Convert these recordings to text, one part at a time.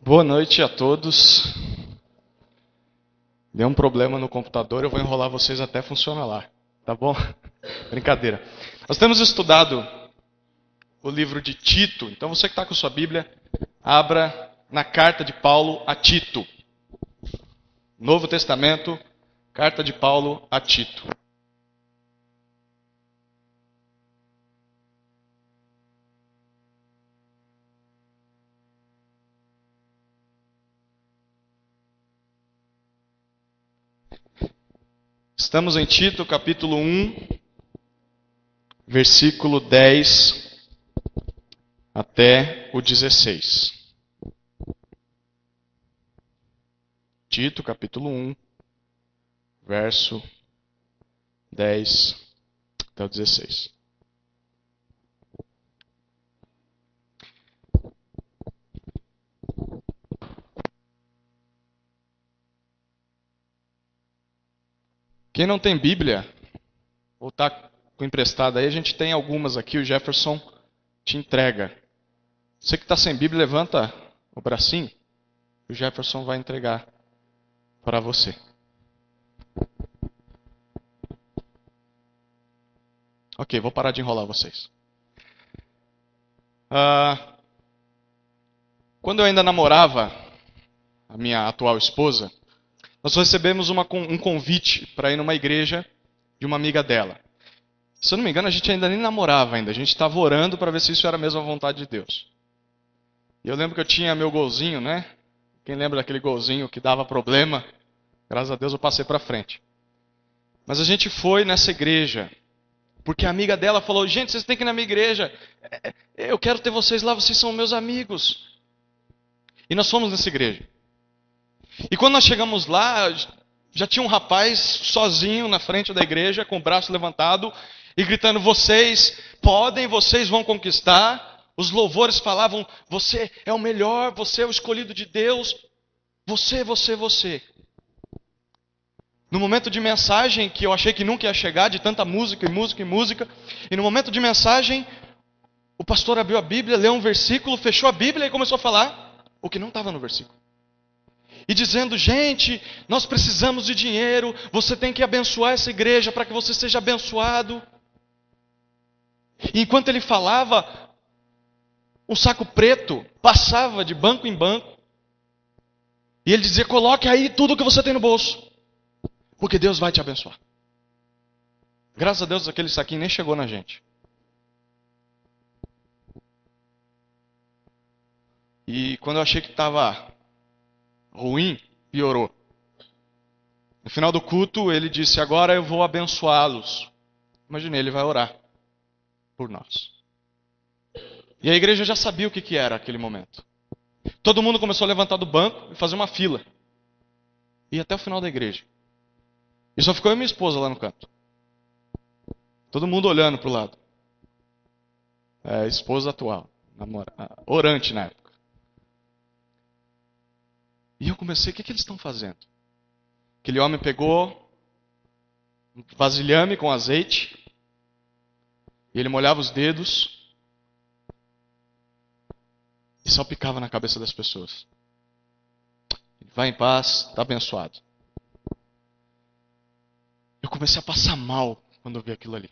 Boa noite a todos. Deu um problema no computador, eu vou enrolar vocês até funcionar lá, tá bom? Brincadeira. Nós temos estudado o livro de Tito, então você que está com sua Bíblia, abra na carta de Paulo a Tito. Novo Testamento, carta de Paulo a Tito. Estamos em Tito, capítulo 1, versículo 10 até o 16. Tito, capítulo 1, verso 10 até o 16. Quem não tem Bíblia, ou está com emprestada aí, a gente tem algumas aqui, o Jefferson te entrega. Você que está sem Bíblia, levanta o bracinho, o Jefferson vai entregar para você. Ok, vou parar de enrolar vocês. Quando eu ainda namorava a minha atual esposa, nós recebemos um convite para ir numa igreja de uma amiga dela. Se eu não me engano, a gente ainda nem namorava ainda. A gente estava orando para ver se isso era a mesma vontade de Deus. E eu lembro que eu tinha meu golzinho, né? Quem lembra daquele golzinho que dava problema? Graças a Deus eu passei para frente. Mas a gente foi nessa igreja, porque a amiga dela falou, gente, vocês têm que ir na minha igreja. Eu quero ter vocês lá, vocês são meus amigos. E nós fomos nessa igreja. E quando nós chegamos lá, já tinha um rapaz sozinho na frente da igreja, com o braço levantado, e gritando, vocês podem, vocês vão conquistar. Os louvores falavam, você é o melhor, você é o escolhido de Deus. Você, você, você. No momento de mensagem, que eu achei que nunca ia chegar, de tanta música e música e música, e no momento de mensagem, o pastor abriu a Bíblia, leu um versículo, fechou a Bíblia e começou a falar o que não estava no versículo. E dizendo, gente, nós precisamos de dinheiro, você tem que abençoar essa igreja para que você seja abençoado. E enquanto ele falava, um saco preto passava de banco em banco. E ele dizia, coloque aí tudo que você tem no bolso, porque Deus vai te abençoar. Graças a Deus aquele saquinho nem chegou na gente. E quando eu achei que estava ruim, piorou. No final do culto, ele disse, agora eu vou abençoá-los. Imaginei, ele vai orar por nós. E a igreja já sabia o que era aquele momento. Todo mundo começou a levantar do banco e fazer uma fila. E até o final da igreja. E só ficou eu e minha esposa lá no canto. Todo mundo olhando para o lado. Esposa atual. Orante na época. E eu comecei, o que eles estão fazendo? Aquele homem pegou um vasilhame com azeite. E ele molhava os dedos. E salpicava na cabeça das pessoas. Vai em paz, está abençoado. Eu comecei a passar mal quando eu vi aquilo ali.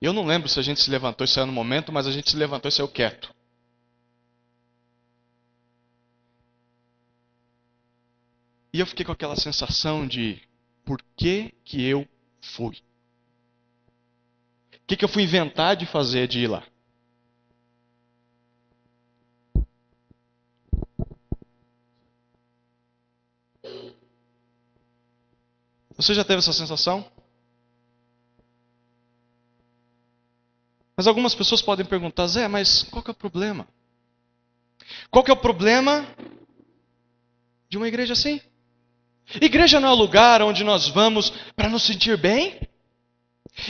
Eu não lembro se a gente se levantou e saiu no momento, mas a gente se levantou e saiu quieto. E eu fiquei com aquela sensação de, por que eu fui? O que eu fui inventar de fazer de ir lá? Você já teve essa sensação? Mas algumas pessoas podem perguntar, Zé, mas qual que é o problema? Qual que é o problema de uma igreja assim? Igreja não é um lugar onde nós vamos para nos sentir bem?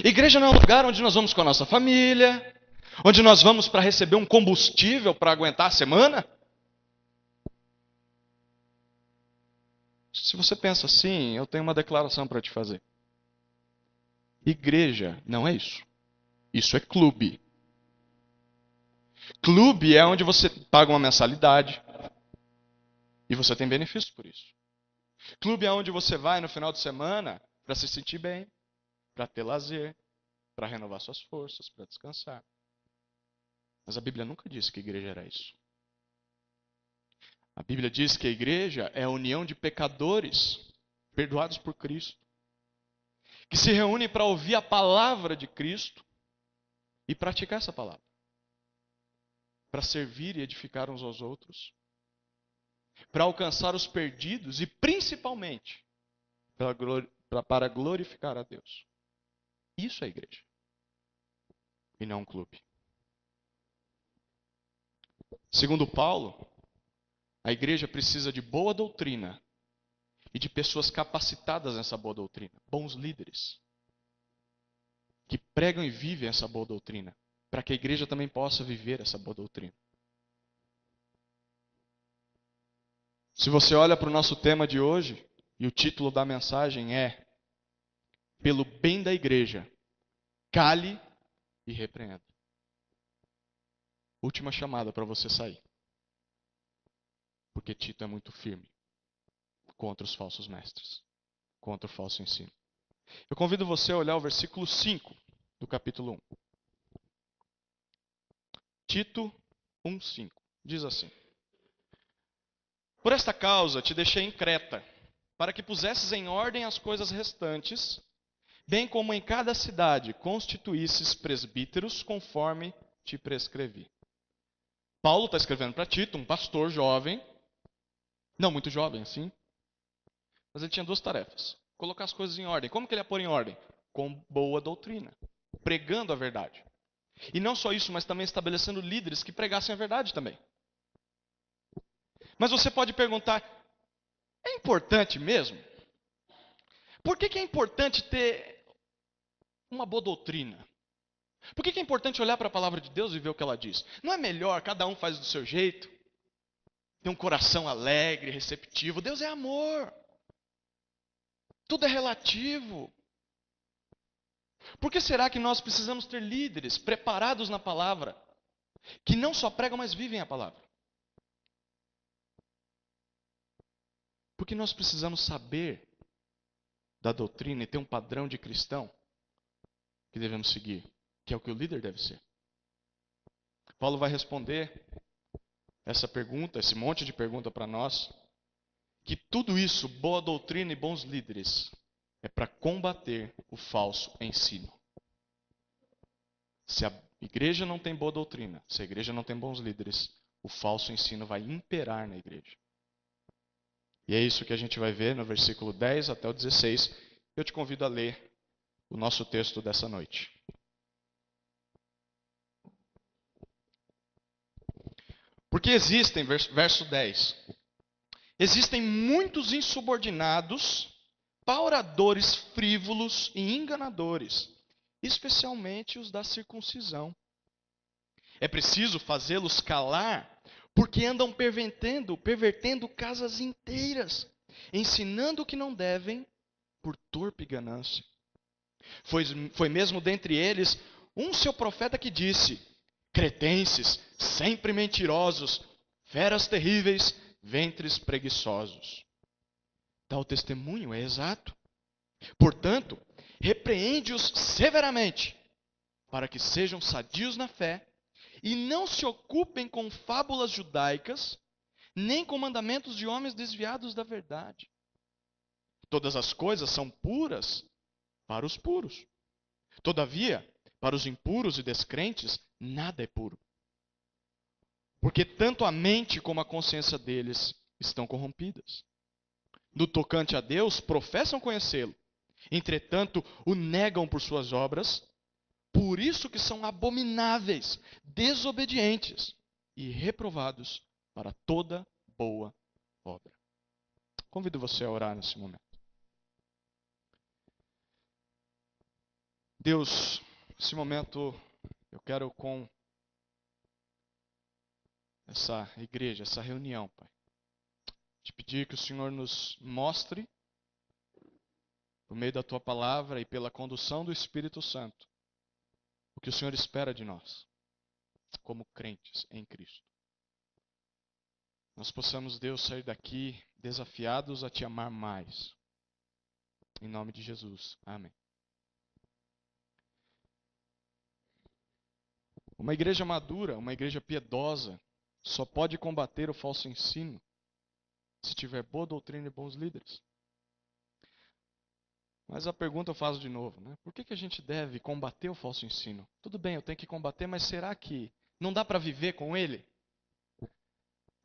Igreja não é um lugar onde nós vamos com a nossa família? Onde nós vamos para receber um combustível para aguentar a semana? Se você pensa assim, eu tenho uma declaração para te fazer. Igreja não é isso. Isso é clube. Clube é onde você paga uma mensalidade e você tem benefícios por isso. Clube é onde você vai no final de semana para se sentir bem, para ter lazer, para renovar suas forças, para descansar. Mas a Bíblia nunca disse que a igreja era isso. A Bíblia diz que a igreja é a união de pecadores perdoados por Cristo, que se reúnem para ouvir a palavra de Cristo e praticar essa palavra, para servir e edificar uns aos outros, para alcançar os perdidos e principalmente para glorificar a Deus. Isso é a igreja e não um clube. Segundo Paulo, a igreja precisa de boa doutrina e de pessoas capacitadas nessa boa doutrina, bons líderes, que pregam e vivem essa boa doutrina, para que a igreja também possa viver essa boa doutrina. Se você olha para o nosso tema de hoje, e o título da mensagem é Pelo bem da igreja, cale e repreenda. Última chamada para você sair. Porque Tito é muito firme contra os falsos mestres, contra o falso ensino. Eu convido você a olhar o versículo 5 do capítulo 1. Tito 1:5. Diz assim: Por esta causa te deixei em Creta, para que pusesses em ordem as coisas restantes, bem como em cada cidade constituísses presbíteros conforme te prescrevi. Paulo está escrevendo para Tito, um pastor jovem, não muito jovem assim, mas ele tinha duas tarefas: colocar as coisas em ordem. Como que ele ia pôr em ordem? Com boa doutrina, pregando a verdade. E não só isso, mas também estabelecendo líderes que pregassem a verdade também. Mas você pode perguntar, é importante mesmo? Por que é importante ter uma boa doutrina? Por que é importante olhar para a palavra de Deus e ver o que ela diz? Não é melhor, cada um faz do seu jeito, ter um coração alegre, receptivo? Deus é amor. Tudo é relativo. Por que será que nós precisamos ter líderes preparados na palavra, que não só pregam, mas vivem a palavra? Porque nós precisamos saber da doutrina e ter um padrão de cristão que devemos seguir, que é o que o líder deve ser. Paulo vai responder essa pergunta, esse monte de pergunta para nós, que tudo isso, boa doutrina e bons líderes, é para combater o falso ensino. Se a igreja não tem boa doutrina, se a igreja não tem bons líderes, o falso ensino vai imperar na igreja. E é isso que a gente vai ver no versículo 10 até o 16. Eu te convido a ler o nosso texto dessa noite. Porque existem, verso 10, existem muitos insubordinados, pauradores frívolos e enganadores, especialmente os da circuncisão. É preciso fazê-los calar, porque andam pervertendo casas inteiras, ensinando o que não devem por torpe ganância. Foi mesmo dentre eles um seu profeta que disse: cretenses, sempre mentirosos, feras terríveis, ventres preguiçosos. Tal testemunho é exato. Portanto, repreende-os severamente, para que sejam sadios na fé e não se ocupem com fábulas judaicas, nem com mandamentos de homens desviados da verdade. Todas as coisas são puras para os puros. Todavia, para os impuros e descrentes, nada é puro. Porque tanto a mente como a consciência deles estão corrompidas. No tocante a Deus, professam conhecê-lo. Entretanto, o negam por suas obras. Por isso que são abomináveis, desobedientes e reprovados para toda boa obra. Convido você a orar nesse momento. Deus, nesse momento eu quero com essa igreja, essa reunião, Pai, te pedir que o Senhor nos mostre, por meio da Tua palavra e pela condução do Espírito Santo, o que o Senhor espera de nós. como crentes em Cristo. Nós possamos, Deus, sair daqui desafiados a te amar mais. Em nome de Jesus. Amém. Uma igreja madura, uma igreja piedosa, só pode combater o falso ensino se tiver boa doutrina e bons líderes. Mas a pergunta eu faço de novo, né? Por que a gente deve combater o falso ensino? Tudo bem, eu tenho que combater, mas será que não dá para viver com ele?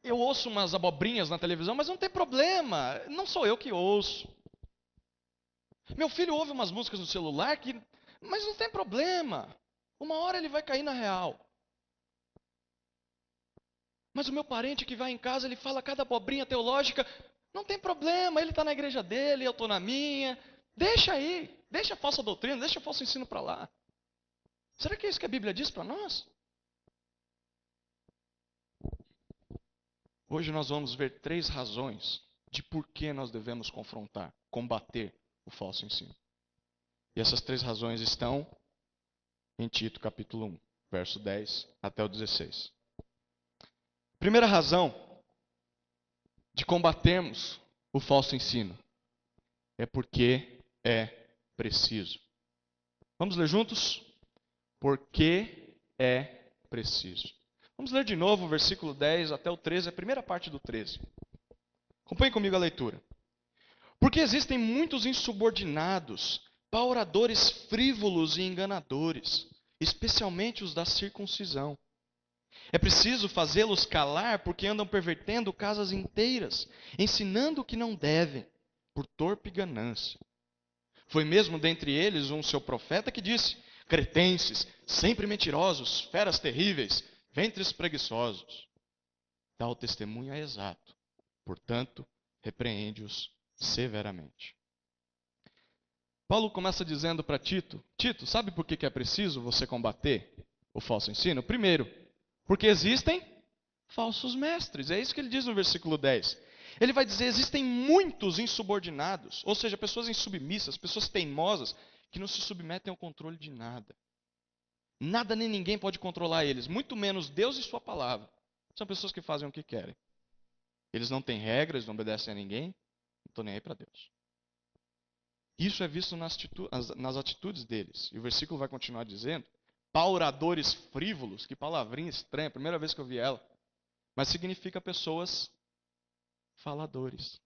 Eu ouço umas abobrinhas na televisão, mas não tem problema, não sou eu que ouço. Meu filho ouve umas músicas no celular, mas não tem problema. Uma hora ele vai cair na real. Mas o meu parente que vai em casa, ele fala cada abobrinha teológica, não tem problema, ele está na igreja dele, eu estou na minha. Deixa aí, deixa a falsa doutrina, deixa o falso ensino para lá. Será que é isso que a Bíblia diz para nós? Hoje nós vamos ver 3 razões de por que nós devemos confrontar, combater o falso ensino. E essas 3 razões estão em Tito capítulo 1, verso 10 até o 16. Primeira razão de combatermos o falso ensino é porque é preciso. Vamos ler juntos? Porque é preciso. Vamos ler de novo o versículo 10 até o 13, a primeira parte do 13. Acompanhe comigo a leitura. Porque existem muitos insubordinados, pauradores frívolos e enganadores, especialmente os da circuncisão. É preciso fazê-los calar porque andam pervertendo casas inteiras, ensinando o que não devem, por torpe ganância. Foi mesmo dentre eles um seu profeta que disse: cretenses, sempre mentirosos, feras terríveis, ventres preguiçosos. Tal testemunho é exato. Portanto, repreende-os severamente. Paulo começa dizendo para Tito: Tito, sabe por que é preciso você combater o falso ensino? Primeiro, porque existem falsos mestres. É isso que ele diz no versículo 10. Ele vai dizer: existem muitos insubordinados, ou seja, pessoas insubmissas, pessoas teimosas, que não se submetem ao controle de nada. Nada nem ninguém pode controlar eles, muito menos Deus e sua palavra. São pessoas que fazem o que querem. Eles não têm regras, não obedecem a ninguém, não estão nem aí para Deus. Isso é visto nas atitudes deles. E o versículo vai continuar dizendo: pauradores frívolos, que palavrinha estranha, primeira vez que eu vi ela. Mas significa pessoas faladores,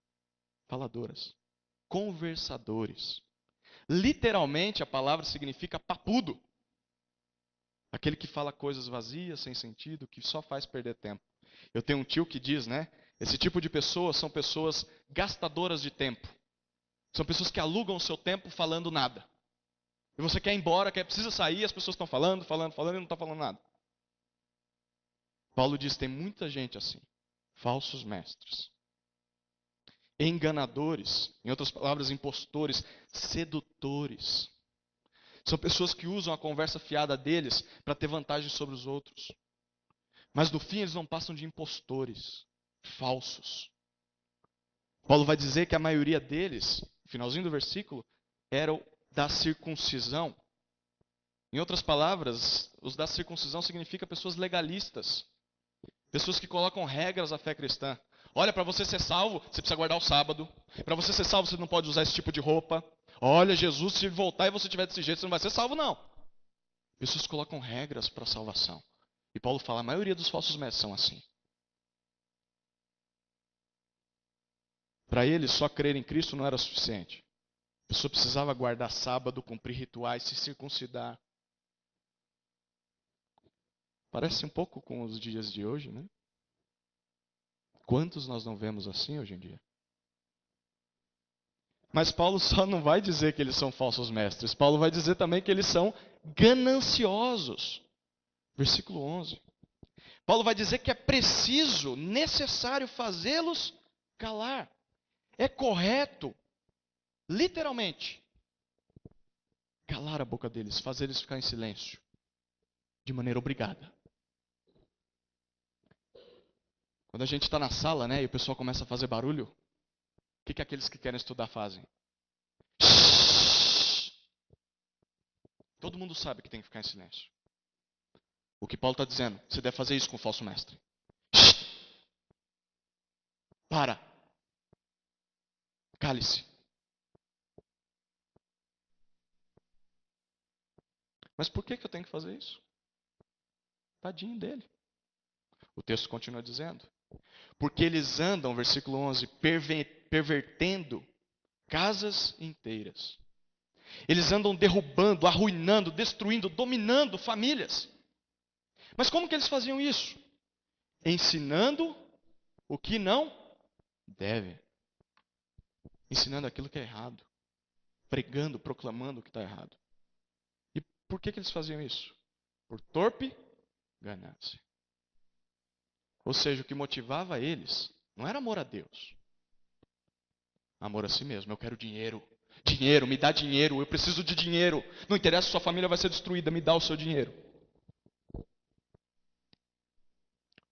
faladoras, conversadores. Literalmente a palavra significa papudo. Aquele que fala coisas vazias, sem sentido, que só faz perder tempo. Eu tenho um tio que diz, né? Esse tipo de pessoas são pessoas gastadoras de tempo. São pessoas que alugam o seu tempo falando nada. E você quer ir embora, precisa sair, as pessoas estão falando e não estão falando nada. Paulo diz: tem muita gente assim, falsos mestres, enganadores, em outras palavras, impostores, sedutores. São pessoas que usam a conversa fiada deles para ter vantagem sobre os outros. Mas no fim eles não passam de impostores, falsos. Paulo vai dizer que a maioria deles, no finalzinho do versículo, eram da circuncisão. Em outras palavras, os da circuncisão significa pessoas legalistas. Pessoas que colocam regras à fé cristã. Olha, para você ser salvo, você precisa guardar o sábado. Para você ser salvo, você não pode usar esse tipo de roupa. Olha, Jesus, se voltar e você estiver desse jeito, você não vai ser salvo, não. Pessoas colocam regras para a salvação. E Paulo fala: a maioria dos falsos mestres são assim. Para eles, só crer em Cristo não era suficiente. A pessoa precisava guardar sábado, cumprir rituais, se circuncidar. Parece um pouco com os dias de hoje, né? Quantos nós não vemos assim hoje em dia? Mas Paulo só não vai dizer que eles são falsos mestres. Paulo vai dizer também que eles são gananciosos. Versículo 11. Paulo vai dizer que é preciso, necessário fazê-los calar. É correto, literalmente, calar a boca deles, fazer eles ficar em silêncio, de maneira obrigada. Quando a gente está na sala, né, e o pessoal começa a fazer barulho, o que aqueles que querem estudar fazem? Todo mundo sabe que tem que ficar em silêncio. O que Paulo está dizendo, você deve fazer isso com o falso mestre. Para. Cale-se. Mas por que eu tenho que fazer isso? Tadinho dele. O texto continua dizendo. Porque eles andam, versículo 11, pervertendo casas inteiras. Eles andam derrubando, arruinando, destruindo, dominando famílias. Mas como que eles faziam isso? Ensinando o que não deve. Ensinando aquilo que é errado. Pregando, proclamando o que está errado. E por que eles faziam isso? Por torpe ganância. Ou seja, o que motivava eles não era amor a Deus. Amor a si mesmo. Eu quero dinheiro. Dinheiro, me dá dinheiro. Eu preciso de dinheiro. Não interessa se sua família vai ser destruída. Me dá o seu dinheiro.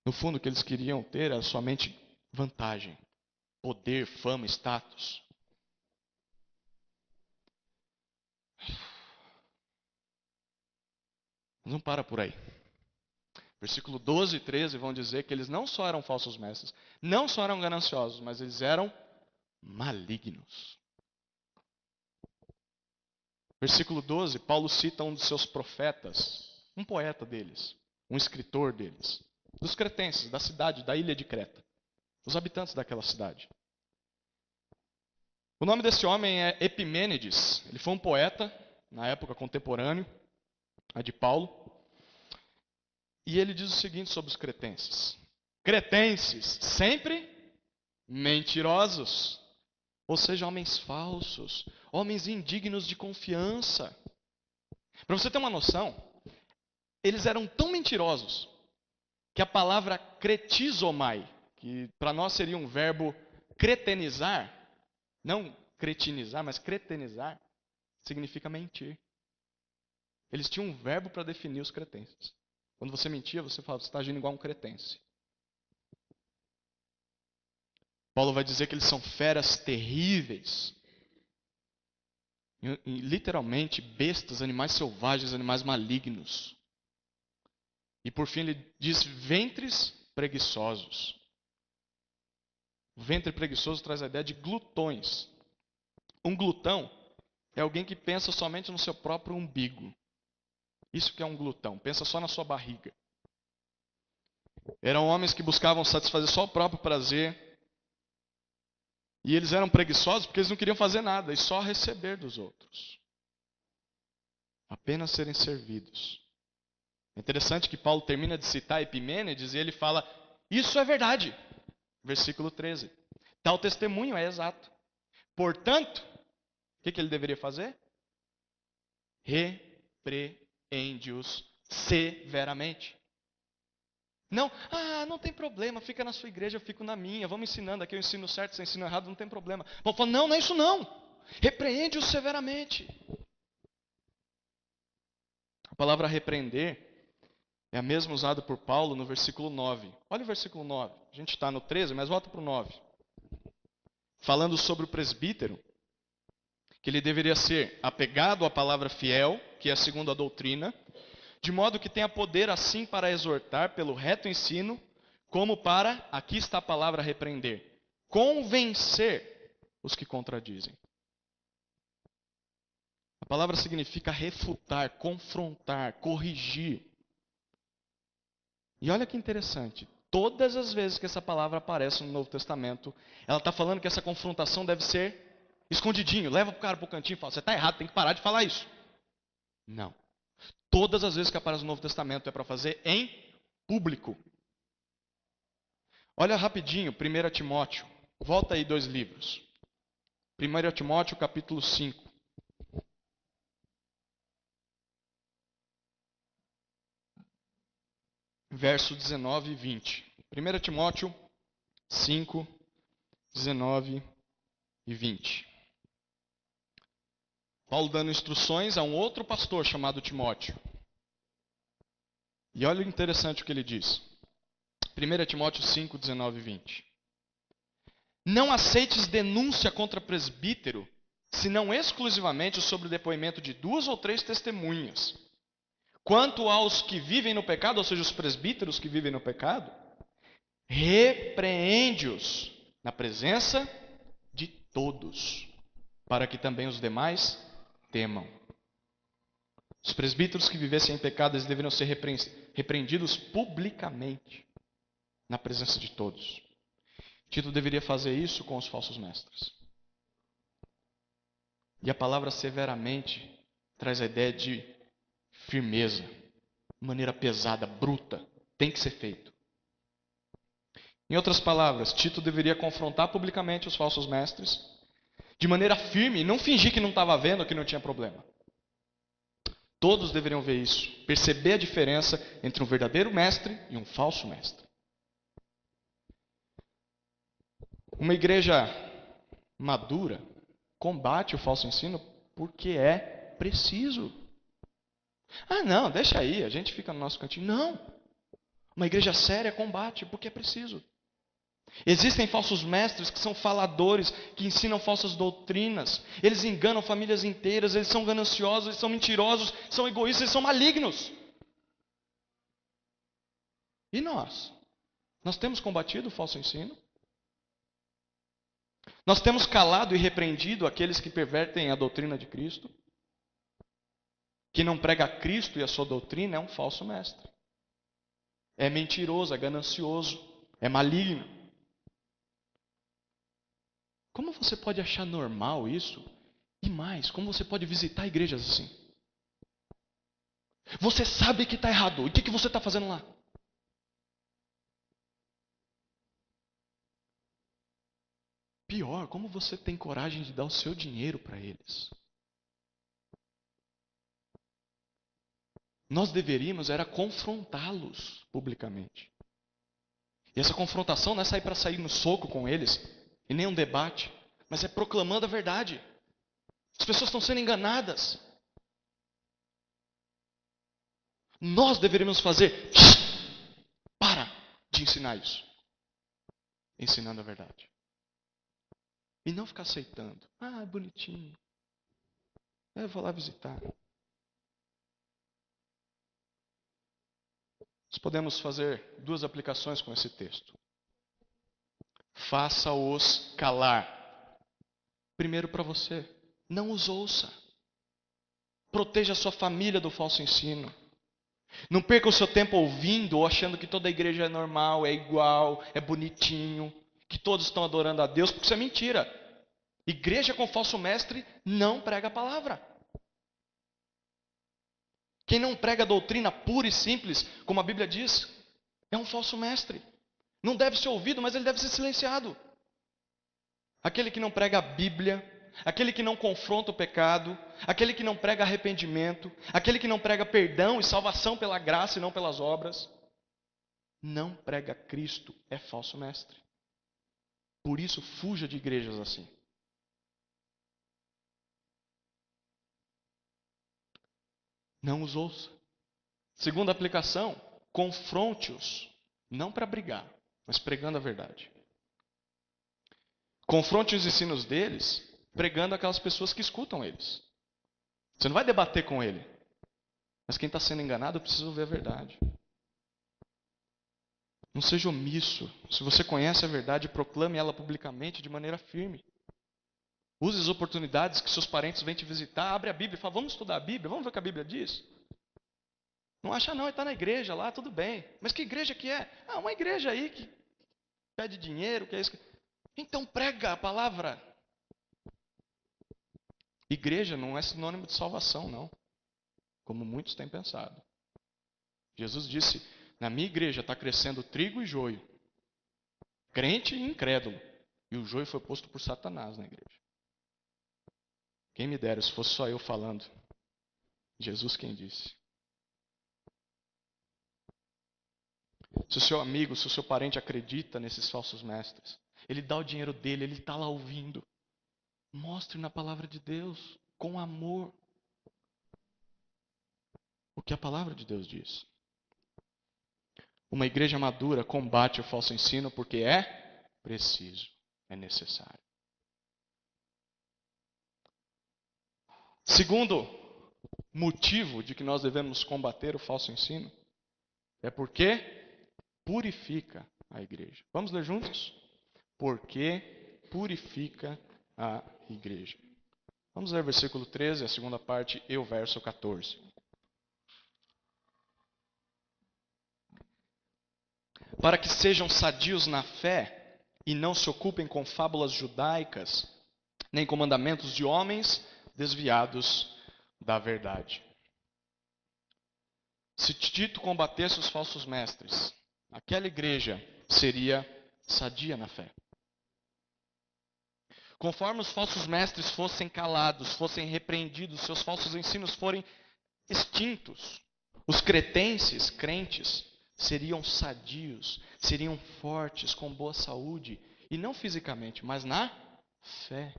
No fundo, o que eles queriam ter era somente vantagem. Poder, fama, status. Mas não para por aí. Versículo 12 e 13 vão dizer que eles não só eram falsos mestres, não só eram gananciosos, mas eles eram malignos. Versículo 12, Paulo cita um dos seus profetas, um poeta deles, um escritor deles, dos cretenses, da cidade, da ilha de Creta, os habitantes daquela cidade. O nome desse homem é Epimênides, ele foi um poeta, na época contemporâneo, a de Paulo. E ele diz o seguinte sobre os cretenses: cretenses, sempre mentirosos, ou seja, homens falsos, homens indignos de confiança. Para você ter uma noção, eles eram tão mentirosos que a palavra cretizomai, que para nós seria um verbo cretenizar, não cretinizar, mas cretenizar, significa mentir. Eles tinham um verbo para definir os cretenses. Quando você mentia, você falava, você está agindo igual um cretense. Paulo vai dizer que eles são feras terríveis. Literalmente, bestas, animais selvagens, animais malignos. E por fim ele diz ventres preguiçosos. O ventre preguiçoso traz a ideia de glutões. Um glutão é alguém que pensa somente no seu próprio umbigo. Isso que é um glutão, pensa só na sua barriga. Eram homens que buscavam satisfazer só o próprio prazer. E eles eram preguiçosos porque eles não queriam fazer nada e só receber dos outros. Apenas serem servidos. É interessante que Paulo termina de citar Epimênides e ele fala, isso é verdade. Versículo 13. Tal testemunho é exato. Portanto, o que ele deveria fazer? Repreende-os severamente. Não tem problema, fica na sua igreja, eu fico na minha, vamos ensinando aqui, eu ensino certo, você ensina errado, não tem problema. Paulo fala, não é isso não. Repreende-os severamente. A palavra repreender é a mesma usada por Paulo no versículo 9. Olha o versículo 9. A gente está no 13, mas volta para o 9. Falando sobre o presbítero, que ele deveria ser apegado à palavra fiel, que é segundo a doutrina, de modo que tenha poder assim para exortar pelo reto ensino, como para, aqui está a palavra repreender, convencer os que contradizem. A palavra significa refutar, confrontar, corrigir. E olha que interessante, todas as vezes que essa palavra aparece no Novo Testamento, ela está falando que essa confrontação deve ser escondidinho. Leva o cara para o cantinho e fala, você está errado, tem que parar de falar isso. Não. Todas as vezes que aparece no Novo Testamento é para fazer em público. Olha rapidinho, 1 Timóteo. Volta aí 2 livros. 1 Timóteo, capítulo 5. Verso 19 e 20. 1 Timóteo 5, 19 e 20. Paulo dando instruções a um outro pastor chamado Timóteo. E olha o interessante o que ele diz. 1 Timóteo 5, 19 e 20. Não aceites denúncia contra presbítero, senão exclusivamente sobre o depoimento de 2 ou 3 testemunhas. Quanto aos que vivem no pecado, ou seja, os presbíteros que vivem no pecado, repreende-os na presença de todos, para que também os demais temam. Os presbíteros que vivessem em pecado, eles deveriam ser repreendidos publicamente, na presença de todos. Tito deveria fazer isso com os falsos mestres. E a palavra severamente traz a ideia de firmeza, de maneira pesada, bruta. Tem que ser feito. Em outras palavras, Tito deveria confrontar publicamente os falsos mestres, de maneira firme, e não fingir que não estava vendo, que não tinha problema. Todos deveriam ver isso, perceber a diferença entre um verdadeiro mestre e um falso mestre. Uma igreja madura combate o falso ensino porque é preciso. Ah, não, deixa aí, a gente fica no nosso cantinho. Não. Uma igreja séria combate porque é preciso. Existem falsos mestres que são faladores, que ensinam falsas doutrinas. Eles enganam famílias inteiras, eles são gananciosos, eles são mentirosos, são egoístas, eles são malignos. E nós? Nós temos combatido o falso ensino? Nós temos calado e repreendido aqueles que pervertem a doutrina de Cristo? Que não prega Cristo e a sua doutrina é um falso mestre. É mentiroso, é ganancioso, é maligno. Como você pode achar normal isso? E mais, como você pode visitar igrejas assim? Você sabe que está errado. E o que você está fazendo lá? Pior, como você tem coragem de dar o seu dinheiro para eles? Nós deveríamos era confrontá-los publicamente. E essa confrontação não é sair para sair no soco com eles, e nem um debate, mas é proclamando a verdade. As pessoas estão sendo enganadas. Nós deveríamos fazer para de ensinar isso. Ensinando a verdade. E não ficar aceitando. Ah, bonitinho. Eu vou lá visitar. Nós podemos fazer duas aplicações com esse texto. Faça-os calar. Primeiro para você. Não os ouça. Proteja a sua família do falso ensino. Não perca o seu tempo ouvindo ou achando que toda a igreja é normal, é igual, é bonitinho, que todos estão adorando a Deus, porque isso é mentira. Igreja com falso mestre não prega a palavra. Quem não prega a doutrina pura e simples, como a Bíblia diz, é um falso mestre. Não deve ser ouvido, mas ele deve ser silenciado. Aquele que não prega a Bíblia, aquele que não confronta o pecado, aquele que não prega arrependimento, aquele que não prega perdão e salvação pela graça e não pelas obras, não prega Cristo, é falso mestre. Por isso, fuja de igrejas assim. Não os ouça. Segunda aplicação, confronte-os, não para brigar, mas pregando a verdade. Confronte os ensinos deles, pregando aquelas pessoas que escutam eles. Você não vai debater com ele, mas quem está sendo enganado precisa ouvir a verdade. Não seja omisso. Se você conhece a verdade, proclame ela publicamente de maneira firme. Use as oportunidades que seus parentes vêm te visitar. Abre a Bíblia e fala, vamos estudar a Bíblia, vamos ver o que a Bíblia diz. Não acha não, ele está na igreja lá, tudo bem. Mas que igreja que é? Ah, uma igreja aí que pede dinheiro, que é isso. Então prega a palavra. Igreja não é sinônimo de salvação, não. Como muitos têm pensado. Jesus disse, na minha igreja está crescendo trigo e joio. Crente e incrédulo. E o joio foi posto por Satanás na igreja. Quem me dera se fosse só eu falando. Jesus quem disse. Se o seu amigo, se o seu parente acredita nesses falsos mestres, ele dá o dinheiro dele, ele está lá ouvindo. Mostre na palavra de Deus, com amor, o que a palavra de Deus diz. Uma igreja madura combate o falso ensino porque é preciso, é necessário. Segundo motivo de que nós devemos combater o falso ensino? É porque purifica a igreja. Vamos ler juntos? Porque purifica a igreja. Vamos ler o versículo 13, a segunda parte, e o verso 14. Para que sejam sadios na fé e não se ocupem com fábulas judaicas, nem com mandamentos de homens desviados da verdade. Se Tito combatesse os falsos mestres, aquela igreja seria sadia na fé. Conforme os falsos mestres fossem calados, fossem repreendidos, seus falsos ensinos forem extintos, os crentes, seriam sadios, seriam fortes, com boa saúde, e não fisicamente, mas na fé,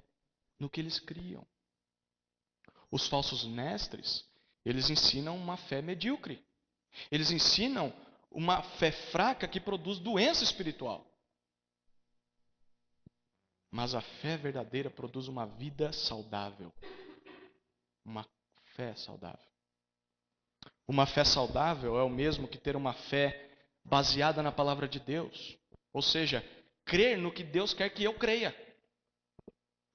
no que eles criam. Os falsos mestres, eles ensinam uma fé medíocre. Eles ensinam uma fé fraca que produz doença espiritual. Mas a fé verdadeira produz uma vida saudável. Uma fé saudável. Uma fé saudável é o mesmo que ter uma fé baseada na palavra de Deus. Ou seja, crer no que Deus quer que eu creia.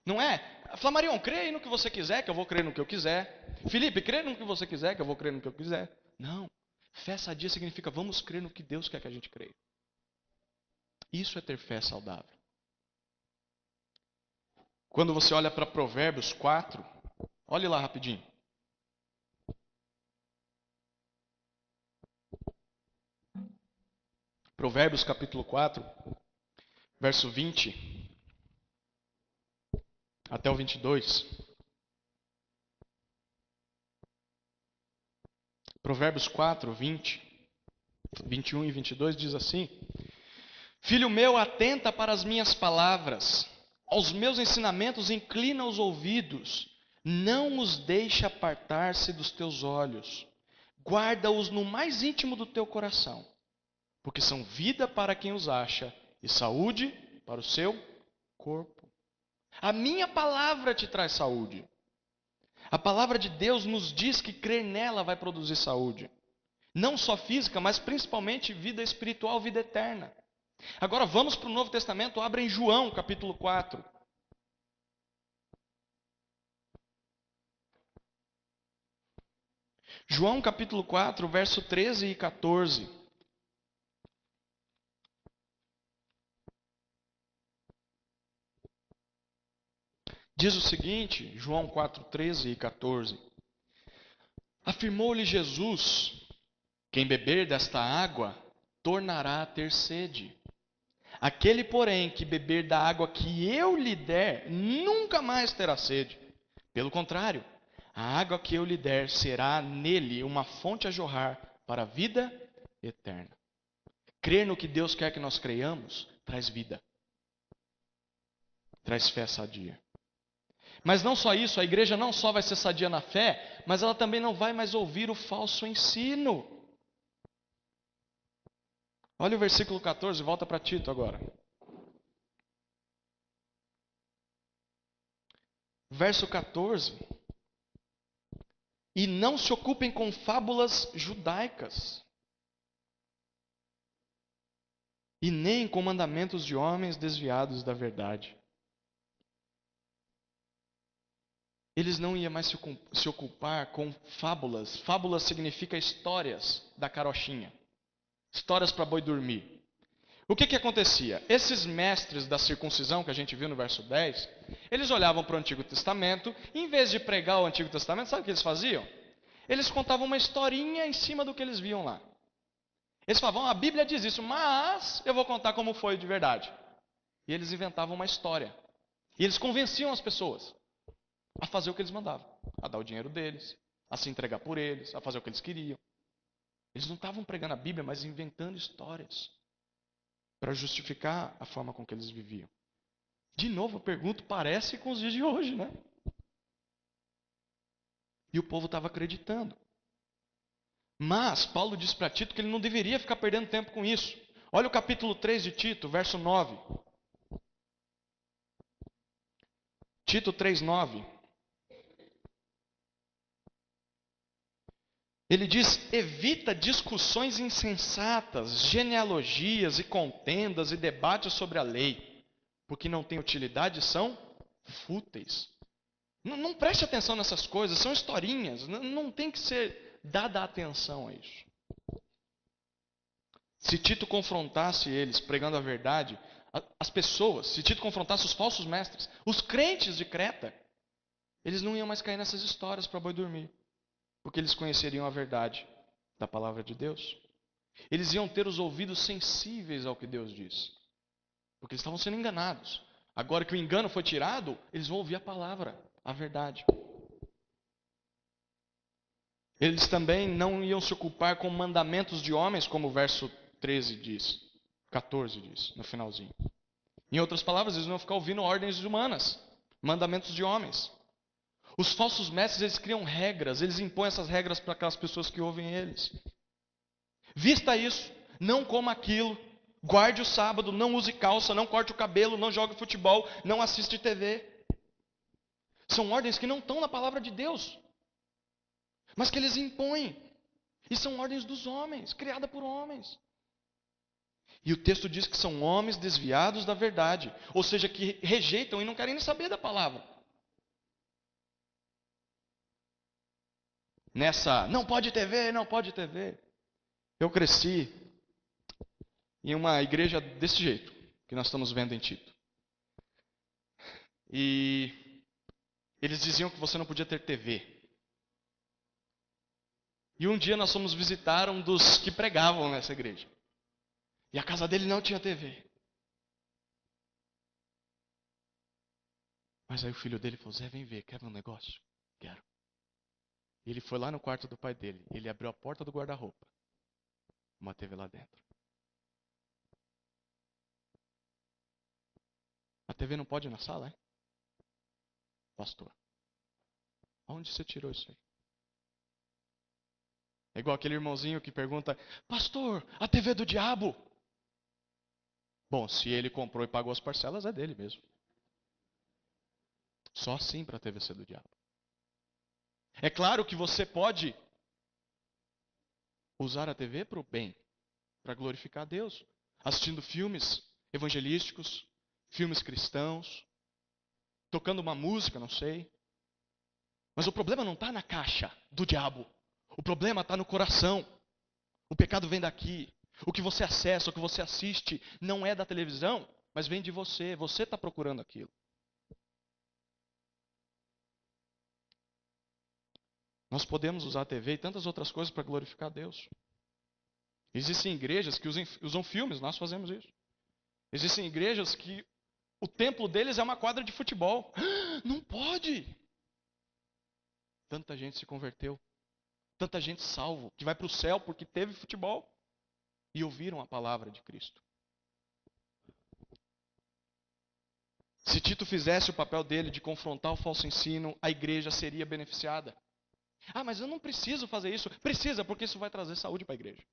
Não é, Flamarion, crê aí no que você quiser, que eu vou crer no que eu quiser. Felipe, crê no que você quiser, que eu vou crer no que eu quiser. Não. Fé sadia significa vamos crer no que Deus quer que a gente creia. Isso é ter fé saudável. Quando você olha para Provérbios 4, olhe lá rapidinho. Provérbios capítulo 4, verso 20 até o 22. Provérbios 4, 20, 21 e 22 diz assim: Filho meu, atenta para as minhas palavras, aos meus ensinamentos inclina os ouvidos, não os deixe apartar-se dos teus olhos, guarda-os no mais íntimo do teu coração, porque são vida para quem os acha e saúde para o seu corpo. A minha palavra te traz saúde. A palavra de Deus nos diz que crer nela vai produzir saúde. Não só física, mas principalmente vida espiritual, vida eterna. Agora vamos para o Novo Testamento, abra em João capítulo 4. João capítulo 4, verso 13 e 14. Diz o seguinte, João 4, 13 e 14. Afirmou-lhe Jesus: quem beber desta água tornará a ter sede. Aquele, porém, que beber da água que eu lhe der, nunca mais terá sede. Pelo contrário, a água que eu lhe der será nele uma fonte a jorrar para a vida eterna. Crer no que Deus quer que nós creiamos traz vida, traz fé sadia. Mas não só isso, a igreja não só vai ser sadia na fé, mas ela também não vai mais ouvir o falso ensino. Olha o versículo 14, volta para Tito agora. Verso 14. E não se ocupem com fábulas judaicas, e nem com mandamentos de homens desviados da verdade. Eles não iam mais se ocupar com fábulas. Fábulas significa histórias da carochinha. Histórias para boi dormir. O que acontecia? Esses mestres da circuncisão que a gente viu no verso 10, eles olhavam para o Antigo Testamento, e em vez de pregar o Antigo Testamento, sabe o que eles faziam? Eles contavam uma historinha em cima do que eles viam lá. Eles falavam, a Bíblia diz isso, mas eu vou contar como foi de verdade. E eles inventavam uma história. E eles convenciam as pessoas a fazer o que eles mandavam, a dar o dinheiro deles, a se entregar por eles, a fazer o que eles queriam. Eles não estavam pregando a Bíblia, mas inventando histórias para justificar a forma com que eles viviam. De novo, eu pergunto, parece com os dias de hoje, né? E o povo estava acreditando. Mas Paulo diz para Tito que ele não deveria ficar perdendo tempo com isso. Olha o capítulo 3 de Tito, verso 9. Tito 3, 9. Ele diz: evita discussões insensatas, genealogias e contendas e debates sobre a lei, porque não têm utilidade e são fúteis. Não preste atenção nessas coisas, são historinhas, não tem que ser dada atenção a isso. Se Tito confrontasse eles pregando a verdade, as pessoas, se Tito confrontasse os falsos mestres, os crentes de Creta, eles não iam mais cair nessas histórias para boi dormir, porque eles conheceriam a verdade da palavra de Deus. Eles iam ter os ouvidos sensíveis ao que Deus diz, porque eles estavam sendo enganados. Agora que o engano foi tirado, eles vão ouvir a palavra, a verdade. Eles também não iam se ocupar com mandamentos de homens, como o verso 13 diz, 14 diz, no finalzinho. Em outras palavras, eles não iam ficar ouvindo ordens humanas, mandamentos de homens. Os falsos mestres, eles criam regras, eles impõem essas regras para aquelas pessoas que ouvem eles. Vista isso, não coma aquilo, guarde o sábado, não use calça, não corte o cabelo, não jogue futebol, não assiste TV. São ordens que não estão na palavra de Deus, mas que eles impõem. E são ordens dos homens, criadas por homens. E o texto diz que são homens desviados da verdade, ou seja, que rejeitam e não querem nem saber da palavra. Nessa, não pode TV, não pode TV. Eu cresci em uma igreja desse jeito, que nós estamos vendo em Tito. E eles diziam que você não podia ter TV. E um dia nós fomos visitar um dos que pregavam nessa igreja. E a casa dele não tinha TV. Mas aí o filho dele falou: Zé, vem ver, quer ver um negócio? Quero. E ele foi lá no quarto do pai dele. Ele abriu a porta do guarda-roupa. Uma TV lá dentro. A TV não pode ir na sala, é? Pastor, aonde você tirou isso aí? É igual aquele irmãozinho que pergunta: Pastor, a TV é do diabo? Bom, se ele comprou e pagou as parcelas, é dele mesmo. Só assim para a TV ser do diabo. É claro que você pode usar a TV para o bem, para glorificar a Deus, assistindo filmes evangelísticos, filmes cristãos, tocando uma música, não sei. Mas o problema não está na caixa do diabo. O problema está no coração. O pecado vem daqui. O que você acessa, o que você assiste, não é da televisão, mas vem de você. Você está procurando aquilo. Nós podemos usar a TV e tantas outras coisas para glorificar a Deus. Existem igrejas que usam filmes, nós fazemos isso. Existem igrejas que o templo deles é uma quadra de futebol. Não pode! Tanta gente se converteu. Tanta gente salvo, que vai para o céu porque teve futebol e ouviram a palavra de Cristo. Se Tito fizesse o papel dele de confrontar o falso ensino, a igreja seria beneficiada. Ah, mas eu não preciso fazer isso. Precisa, porque isso vai trazer saúde para a igreja.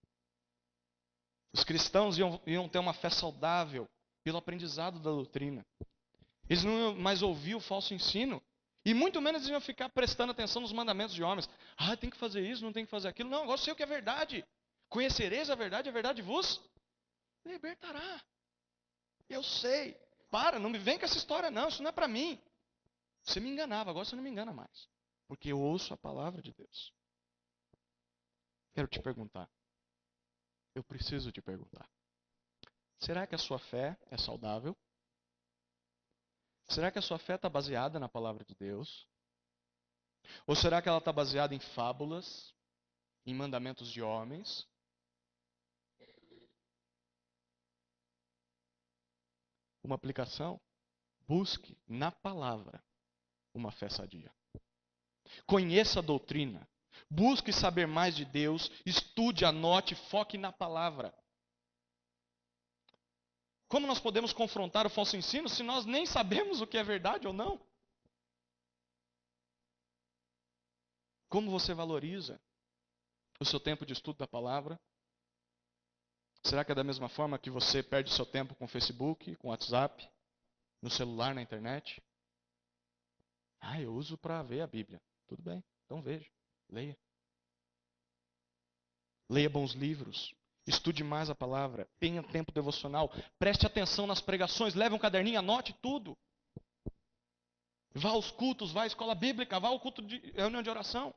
Os cristãos iam ter uma fé saudável pelo aprendizado da doutrina. Eles não iam mais ouvir o falso ensino. E muito menos iam ficar prestando atenção nos mandamentos de homens. Ah, tem que fazer isso, não tem que fazer aquilo. Não, agora eu sei o que é verdade. Conhecereis a verdade vos libertará. Eu sei. Para, não me vem com essa história não, isso não é para mim. Você me enganava, agora você não me engana mais. Porque eu ouço a palavra de Deus. Quero te perguntar. Eu preciso te perguntar. Será que a sua fé é saudável? Será que a sua fé está baseada na palavra de Deus? Ou será que ela está baseada em fábulas, em mandamentos de homens? Uma aplicação? Busque na palavra uma fé sadia. Conheça a doutrina. Busque saber mais de Deus. Estude, anote, foque na palavra. Como nós podemos confrontar o falso ensino se nós nem sabemos o que é verdade ou não? Como você valoriza o seu tempo de estudo da palavra? Será que é da mesma forma que você perde o seu tempo com Facebook, com WhatsApp, no celular, na internet? Ah, eu uso para ver a Bíblia. Tudo bem, então veja, leia. Leia bons livros. Estude mais a palavra. Tenha tempo devocional. Preste atenção nas pregações. Leve um caderninho, anote tudo. Vá aos cultos, vá à escola bíblica, vá ao culto de reunião de oração.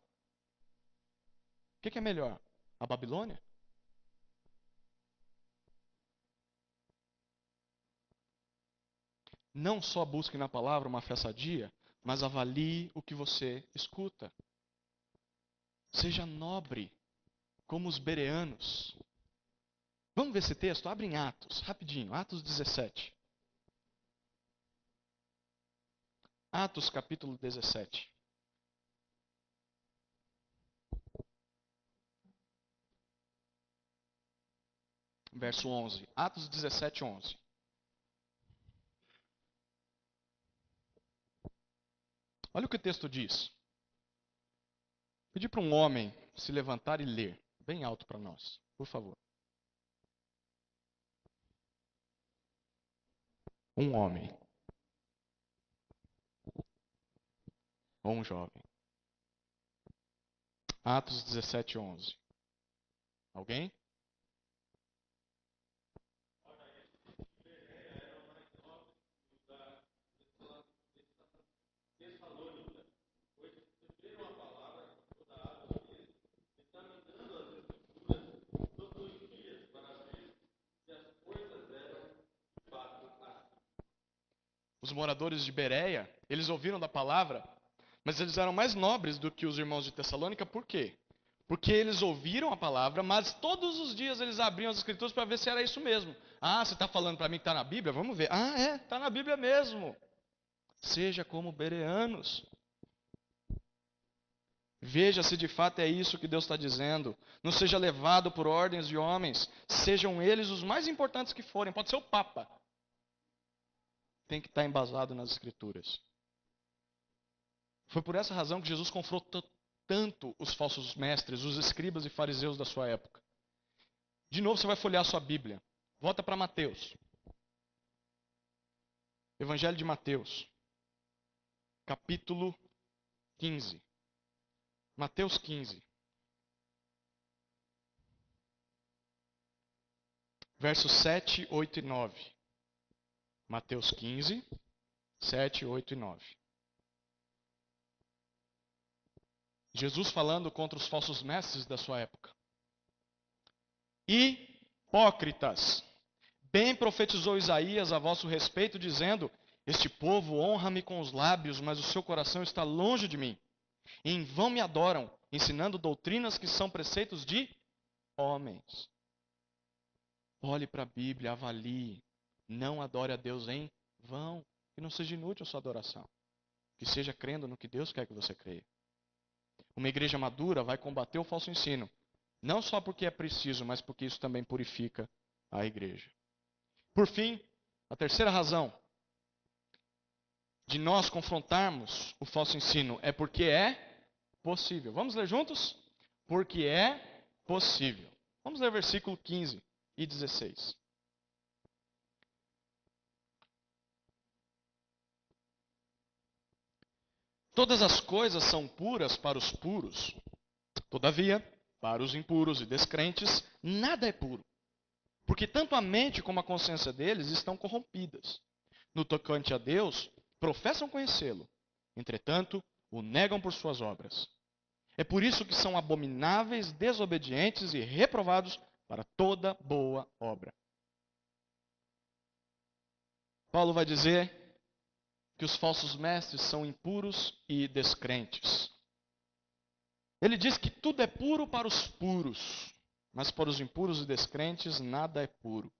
O que é melhor? A Babilônia? Não só busque na palavra uma fé sadia, mas avalie o que você escuta. Seja nobre, como os bereanos. Vamos ver esse texto? Abre em Atos, rapidinho. Atos 17. Atos capítulo 17. Verso 11. Atos 17, 11. Olha o que o texto diz. Pedir para um homem se levantar e ler, bem alto para nós, por favor. Um homem. Ou um jovem. Atos 17, 11. Alguém? Os moradores de Bereia, eles ouviram da palavra, mas eles eram mais nobres do que os irmãos de Tessalônica, por quê? Porque eles ouviram a palavra, mas todos os dias eles abriam as escrituras para ver se era isso mesmo. Ah, você está falando para mim que está na Bíblia? Vamos ver. Ah, é, está na Bíblia mesmo. Seja como bereanos. Veja se de fato é isso que Deus está dizendo. Não seja levado por ordens de homens. Sejam eles os mais importantes que forem. Pode ser o Papa. Tem que estar embasado nas Escrituras. Foi por essa razão que Jesus confrontou tanto os falsos mestres, os escribas e fariseus da sua época. De novo você vai folhear a sua Bíblia. Volta para Mateus. Evangelho de Mateus. Capítulo 15. Mateus 15. Versos 7, 8 e 9. Mateus 15, 7, 8 e 9. Jesus falando contra os falsos mestres da sua época. Hipócritas, bem profetizou Isaías a vosso respeito, dizendo: este povo honra-me com os lábios, mas o seu coração está longe de mim. Em vão me adoram, ensinando doutrinas que são preceitos de homens. Olhe para a Bíblia, avalie. Não adore a Deus em vão. Que não seja inútil a sua adoração. Que seja crendo no que Deus quer que você creia. Uma igreja madura vai combater o falso ensino. Não só porque é preciso, mas porque isso também purifica a igreja. Por fim, a terceira razão de nós confrontarmos o falso ensino é porque é possível. Vamos ler juntos? Porque é possível. Vamos ler versículo 15 e 16. Todas as coisas são puras para os puros. Todavia, para os impuros e descrentes, nada é puro. Porque tanto a mente como a consciência deles estão corrompidas. No tocante a Deus, professam conhecê-lo. Entretanto, o negam por suas obras. É por isso que são abomináveis, desobedientes e reprovados para toda boa obra. Paulo vai dizer que os falsos mestres são impuros e descrentes. Ele diz que tudo é puro para os puros, mas para os impuros e descrentes nada é puro.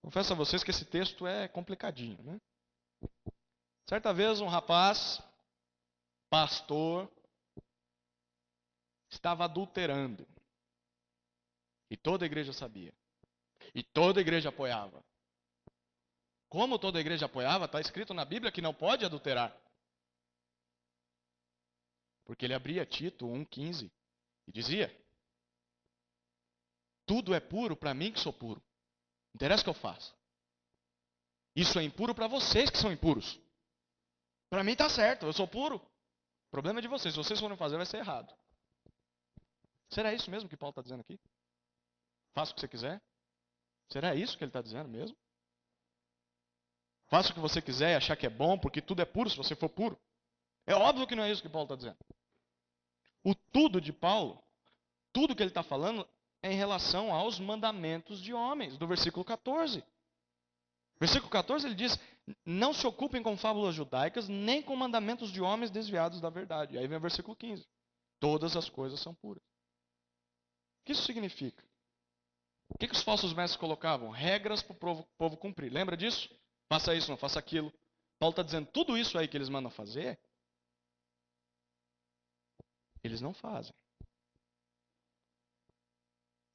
Confesso a vocês que esse texto é complicadinho, né? Certa vez um rapaz, pastor, estava adulterando. E toda a igreja sabia. E toda a igreja apoiava. Como toda a igreja apoiava, está escrito na Bíblia que não pode adulterar. Porque ele abria Tito 1,15 e dizia: tudo é puro para mim que sou puro. Não interessa o que eu faça. Isso é impuro para vocês que são impuros. Para mim está certo, eu sou puro. O problema é de vocês. Se vocês forem fazer, vai ser errado. Será isso mesmo que Paulo está dizendo aqui? Faça o que você quiser? Será isso que ele está dizendo mesmo? Faça o que você quiser e achar que é bom, porque tudo é puro se você for puro. É óbvio que não é isso que Paulo está dizendo. O tudo de Paulo, tudo que ele está falando é em relação aos mandamentos de homens, do versículo 14. Versículo 14 ele diz: não se ocupem com fábulas judaicas, nem com mandamentos de homens desviados da verdade. Aí vem o versículo 15: todas as coisas são puras. O que isso significa? O que os falsos mestres colocavam? Regras para o povo cumprir. Lembra disso? Faça isso, não faça aquilo. Paulo está dizendo, tudo isso aí que eles mandam fazer, eles não fazem.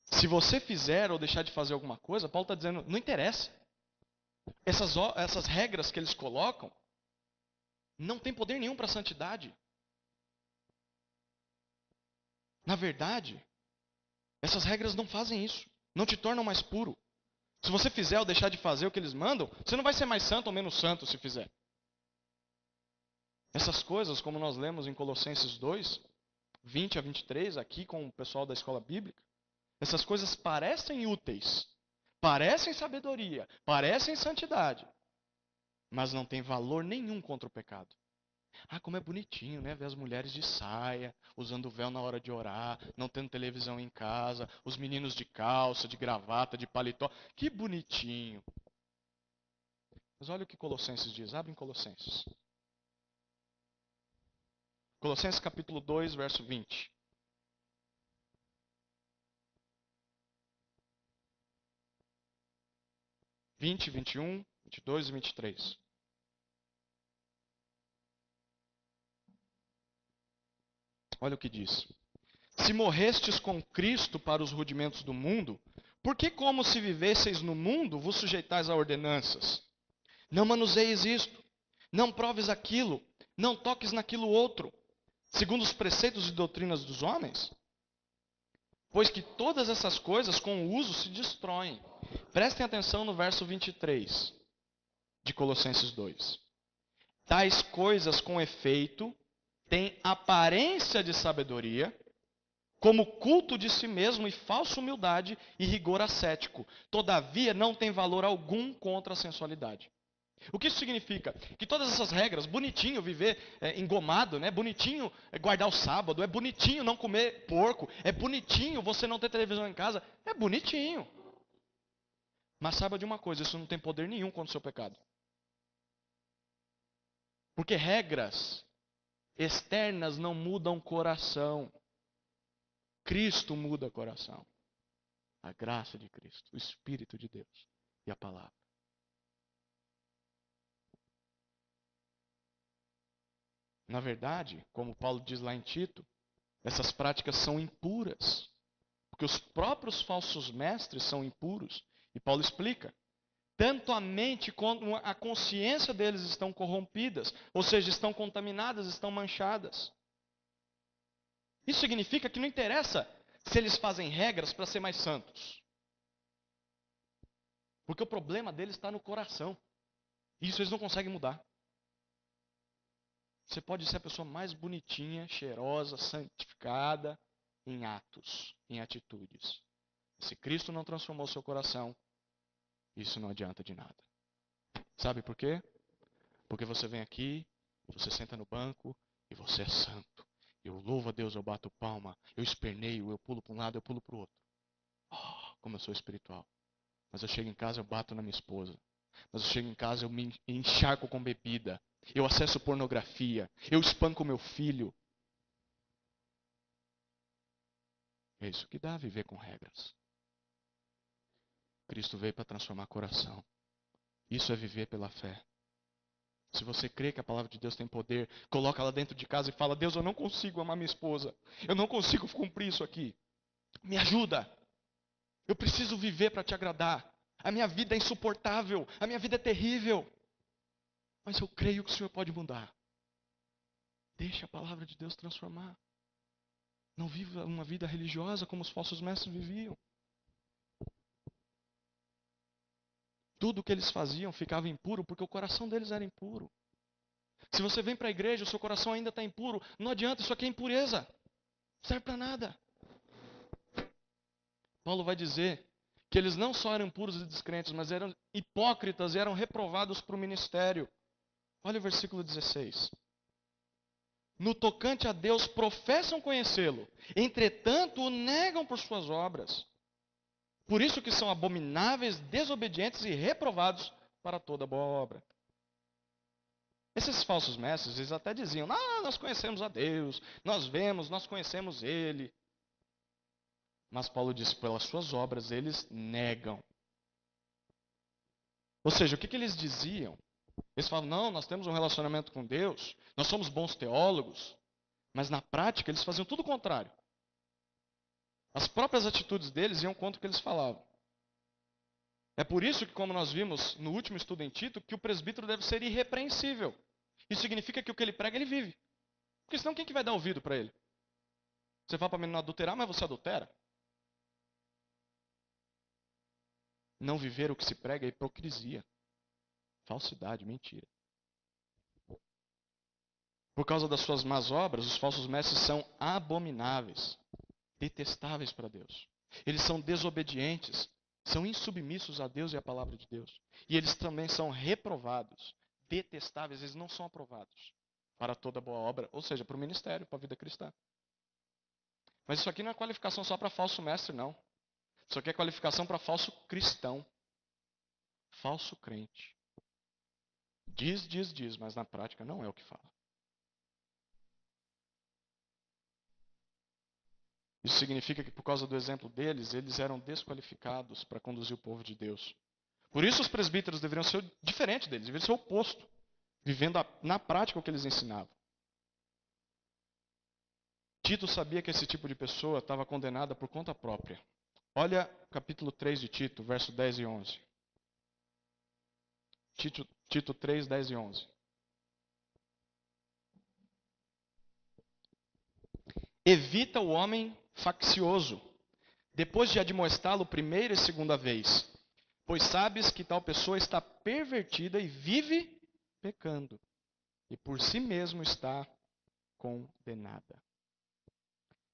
Se você fizer ou deixar de fazer alguma coisa, Paulo está dizendo, não interessa. Essas regras que eles colocam não tem poder nenhum para a santidade. Na verdade, essas regras não fazem isso. Não te tornam mais puro. Se você fizer ou deixar de fazer o que eles mandam, você não vai ser mais santo ou menos santo se fizer. Essas coisas, como nós lemos em Colossenses 2, 20 a 23, aqui com o pessoal da escola bíblica, essas coisas parecem úteis, parecem sabedoria, parecem santidade, mas não tem valor nenhum contra o pecado. Ah, como é bonitinho, né? Ver as mulheres de saia, usando véu na hora de orar, não tendo televisão em casa, os meninos de calça, de gravata, de paletó. Que bonitinho. Mas olha o que Colossenses diz. Abre em Colossenses. Colossenses capítulo 2, verso 20. Vinte, 21, 22 e 23. Olha o que diz. Se morrestes com Cristo para os rudimentos do mundo, por que, como se vivesseis no mundo, vos sujeitais a ordenanças? Não manuseis isto, não proves aquilo, não toques naquilo outro, segundo os preceitos e doutrinas dos homens? Pois que todas essas coisas com o uso se destroem. Prestem atenção no verso 23 de Colossenses 2. Tais coisas com efeito têm aparência de sabedoria, como culto de si mesmo e falsa humildade e rigor ascético. Todavia não tem valor algum contra a sensualidade. O que isso significa? Que todas essas regras, bonitinho viver engomado, né? Bonitinho guardar o sábado, é bonitinho não comer porco, é bonitinho você não ter televisão em casa, é bonitinho. Mas saiba de uma coisa, isso não tem poder nenhum contra o seu pecado. Porque regras externas não mudam o coração. Cristo muda o coração. A graça de Cristo, o Espírito de Deus e a palavra. Na verdade, como Paulo diz lá em Tito, essas práticas são impuras. Porque os próprios falsos mestres são impuros. E Paulo explica. Tanto a mente como a consciência deles estão corrompidas. Ou seja, estão contaminadas, estão manchadas. Isso significa que não interessa se eles fazem regras para ser mais santos. Porque o problema deles está no coração. Isso eles não conseguem mudar. Você pode ser a pessoa mais bonitinha, cheirosa, santificada em atos, em atitudes. Se Cristo não transformou seu coração, isso não adianta de nada. Sabe por quê? Porque você vem aqui, você senta no banco e você é santo. Eu louvo a Deus, eu bato palma, eu esperneio, eu pulo para um lado, eu pulo para o outro. Oh, como eu sou espiritual. Mas eu chego em casa, eu bato na minha esposa. Mas eu chego em casa, eu me encharco com bebida. Eu acesso pornografia. Eu espanco meu filho. É isso que dá viver com regras. Cristo veio para transformar coração. Isso é viver pela fé. Se você crê que a palavra de Deus tem poder, coloca ela dentro de casa e fala: Deus, eu não consigo amar minha esposa. Eu não consigo cumprir isso aqui. Me ajuda. Eu preciso viver para te agradar. A minha vida é insuportável. A minha vida é terrível. Mas eu creio que o Senhor pode mudar. Deixa a palavra de Deus transformar. Não viva uma vida religiosa como os falsos mestres viviam. Tudo o que eles faziam ficava impuro porque o coração deles era impuro. Se você vem para a igreja, o seu coração ainda está impuro, não adianta, isso aqui é impureza. Não serve para nada. Paulo vai dizer que eles não só eram puros e descrentes, mas eram hipócritas e eram reprovados para o ministério. Olha o versículo 16. No tocante a Deus, professam conhecê-lo, entretanto o negam por suas obras. Por isso que são abomináveis, desobedientes e reprovados para toda boa obra. Esses falsos mestres, eles até diziam, nós conhecemos a Deus, nós vemos, nós conhecemos Ele. Mas Paulo diz, pelas suas obras eles negam. Ou seja, o que eles diziam? Eles falavam, não, nós temos um relacionamento com Deus, nós somos bons teólogos, mas na prática eles faziam tudo o contrário. As próprias atitudes deles iam contra o que eles falavam. É por isso que, como nós vimos no último estudo em Tito, que o presbítero deve ser irrepreensível. Isso significa que o que ele prega, ele vive. Porque senão quem que vai dar ouvido para ele? Você fala para mim não adulterar, mas você adultera? Não viver o que se prega é hipocrisia. Falsidade, mentira. Por causa das suas más obras, os falsos mestres são abomináveis, detestáveis para Deus. Eles são desobedientes, são insubmissos a Deus e à palavra de Deus. E eles também são reprovados, detestáveis, eles não são aprovados para toda boa obra, ou seja, para o ministério, para a vida cristã. Mas isso aqui não é qualificação só para falso mestre, não. Isso aqui é qualificação para falso cristão, falso crente. Diz, mas na prática não é o que fala. Isso significa que por causa do exemplo deles, eles eram desqualificados para conduzir o povo de Deus. Por isso os presbíteros deveriam ser diferente deles, deveriam ser o oposto, vivendo na prática o que eles ensinavam. Tito sabia que esse tipo de pessoa estava condenada por conta própria. Olha capítulo 3 de Tito, verso 10 e 11. Tito 3, 10 e 11. Evita o homem faccioso, depois de admoestá-lo primeira e segunda vez, pois sabes que tal pessoa está pervertida e vive pecando, e por si mesmo está condenada.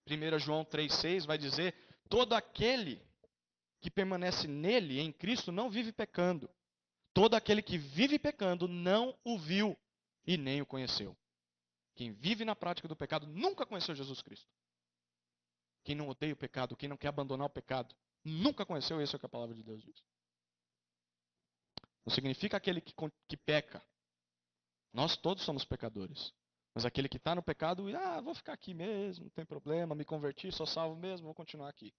1 João 3,6 vai dizer, todo aquele que permanece nele, em Cristo, não vive pecando. Todo aquele que vive pecando não o viu e nem o conheceu. Quem vive na prática do pecado nunca conheceu Jesus Cristo. Quem não odeia o pecado, quem não quer abandonar o pecado, nunca conheceu. Isso é o que a palavra de Deus diz. Não significa aquele que peca. Nós todos somos pecadores. Mas aquele que está no pecado, vou ficar aqui mesmo, não tem problema, me converti, sou salvo mesmo, vou continuar aqui.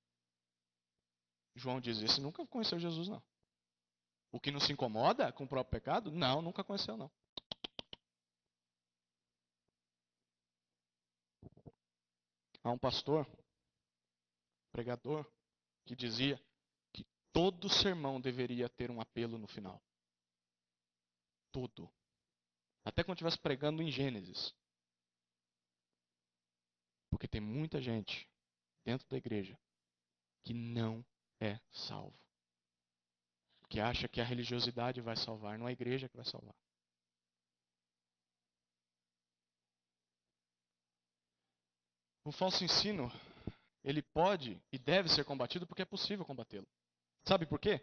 João diz, esse nunca conheceu Jesus, não. O que não se incomoda com o próprio pecado? Não, nunca conheceu, não. Há um pastor, pregador, que dizia que todo sermão deveria ter um apelo no final. Todo. Até quando estivesse pregando em Gênesis. Porque tem muita gente dentro da igreja que não é salvo. Que acha que a religiosidade vai salvar, não é a igreja que vai salvar. O falso ensino, ele pode e deve ser combatido porque é possível combatê-lo. Sabe por quê?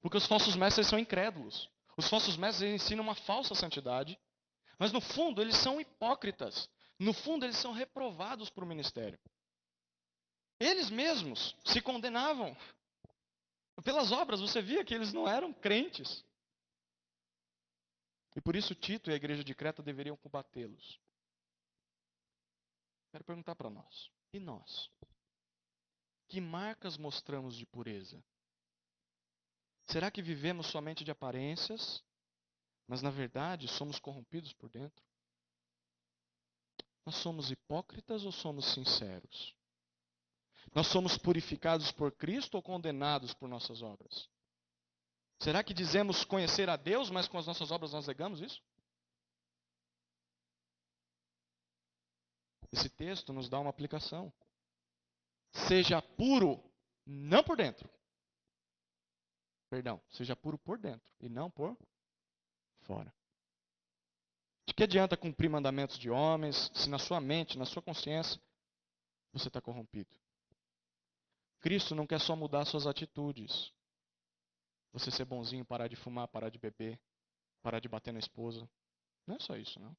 Porque os falsos mestres são incrédulos. Os falsos mestres ensinam uma falsa santidade, mas no fundo eles são hipócritas. No fundo eles são reprovados para o ministério. Eles mesmos se condenavam. Pelas obras você via que eles não eram crentes. E por isso Tito e a igreja de Creta deveriam combatê-los. Quero perguntar para nós. E nós? Que marcas mostramos de pureza? Será que vivemos somente de aparências, mas na verdade somos corrompidos por dentro? Nós somos hipócritas ou somos sinceros? Nós somos purificados por Cristo ou condenados por nossas obras? Será que dizemos conhecer a Deus, mas com as nossas obras nós negamos isso? Esse texto nos dá uma aplicação. Seja puro, não por dentro. Perdão, seja puro por dentro e não por fora. De que adianta cumprir mandamentos de homens se na sua mente, na sua consciência, você está corrompido? Cristo não quer só mudar suas atitudes. Você ser bonzinho, parar de fumar, parar de beber, parar de bater na esposa. Não é só isso, não.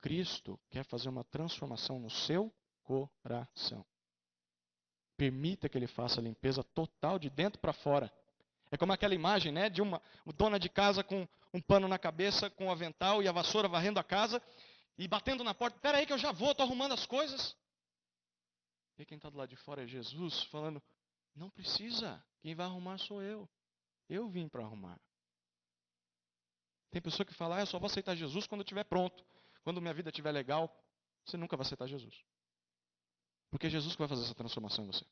Cristo quer fazer uma transformação no seu coração. Permita que ele faça a limpeza total de dentro para fora. É como aquela imagem, né, de uma dona de casa com um pano na cabeça, com o avental e a vassoura varrendo a casa e batendo na porta. Espera aí que eu já vou, estou arrumando as coisas. E quem está do lado de fora é Jesus falando, não precisa, quem vai arrumar sou eu. Eu vim para arrumar. Tem pessoa que fala, eu só vou aceitar Jesus quando eu estiver pronto. Quando minha vida estiver legal, você nunca vai aceitar Jesus. Porque é Jesus que vai fazer essa transformação em você.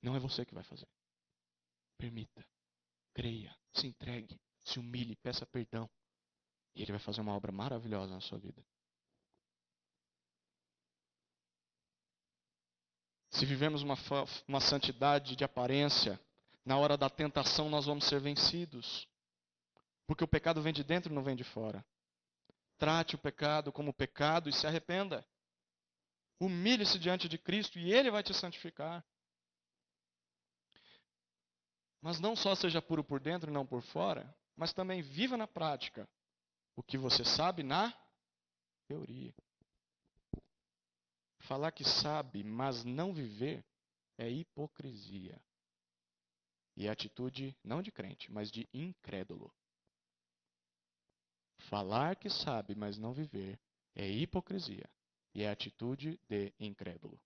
Não é você que vai fazer. Permita, creia, se entregue, se humilhe, peça perdão. E ele vai fazer uma obra maravilhosa na sua vida. Se vivemos uma santidade de aparência, na hora da tentação nós vamos ser vencidos. Porque o pecado vem de dentro e não vem de fora. Trate o pecado como pecado e se arrependa. Humilhe-se diante de Cristo e Ele vai te santificar. Mas não só seja puro por dentro e não por fora, mas também viva na prática o que você sabe na teoria. Falar que sabe, mas não viver é hipocrisia. E é atitude não de crente, mas de incrédulo. Falar que sabe, mas não viver é hipocrisia. E é atitude de incrédulo.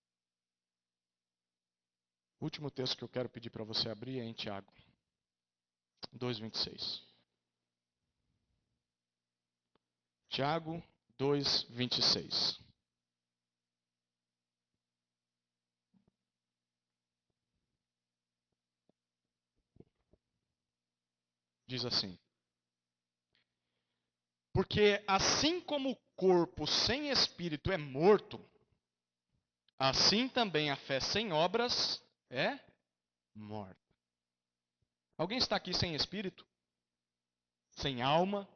O último texto que eu quero pedir para você abrir é em Tiago 2,26. Tiago 2,26. Diz assim: porque assim como o corpo sem espírito é morto, assim também a fé sem obras é morta. Alguém está aqui sem espírito? Sem alma?